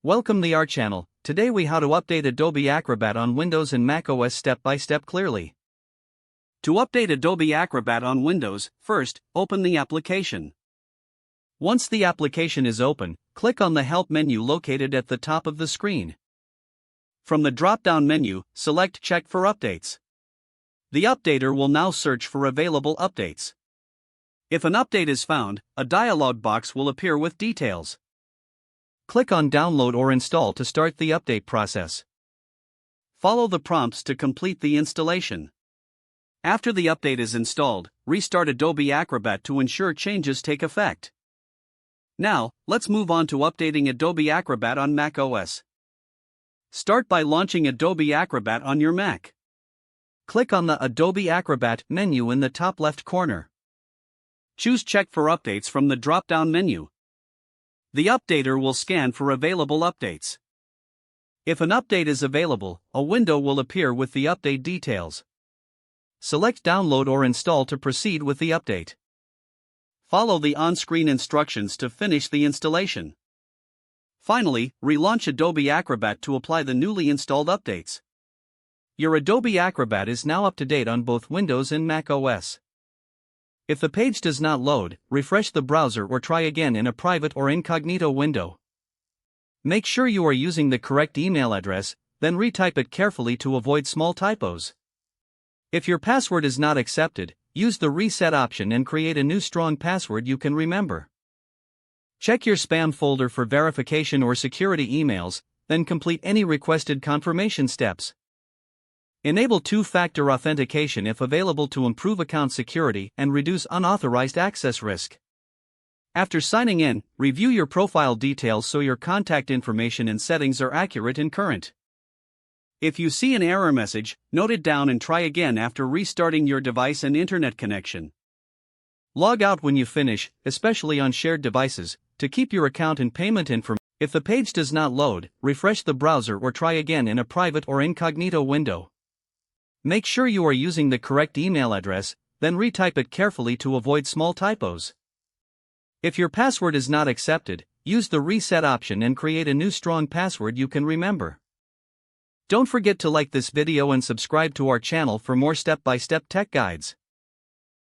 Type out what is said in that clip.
Welcome to our channel. Today we how to update Adobe Acrobat on Windows and macOS step by step clearly. To update Adobe Acrobat on Windows, first, open the application. Once the application is open, click on the Help menu located at the top of the screen. From the drop-down menu, select Check for Updates. The updater will now search for available updates. If an update is found, a dialog box will appear with details. Click on Download or Install to start the update process. Follow the prompts to complete the installation. After the update is installed, restart Adobe Acrobat to ensure changes take effect. Now, let's move on to updating Adobe Acrobat on macOS. Start by launching Adobe Acrobat on your Mac. Click on the Adobe Acrobat menu in the top left corner. Choose Check for Updates from the drop-down menu. The updater will scan for available updates. If an update is available, a window will appear with the update details. Select Download or Install to proceed with the update. Follow the on-screen instructions to finish the installation. Finally, relaunch Adobe Acrobat to apply the newly installed updates. Your Adobe Acrobat is now up to date on both Windows and macOS. If the page does not load, refresh the browser or try again in a private or incognito window. Make sure you are using the correct email address, then retype it carefully to avoid small typos. If your password is not accepted, use the reset option and create a new strong password you can remember. Check your spam folder for verification or security emails, then complete any requested confirmation steps. Enable two-factor authentication if available to improve account security and reduce unauthorized access risk. After signing in, review your profile details so your contact information and settings are accurate and current. If you see an error message, note it down and try again after restarting your device and internet connection. Log out when you finish, especially on shared devices, to keep your account and payment information. If the page does not load, refresh the browser or try again in a private or incognito window. Make sure you are using the correct email address, then retype it carefully to avoid small typos. If your password is not accepted, use the reset option and create a new strong password you can remember. Don't forget to like this video and subscribe to our channel for more step-by-step tech guides.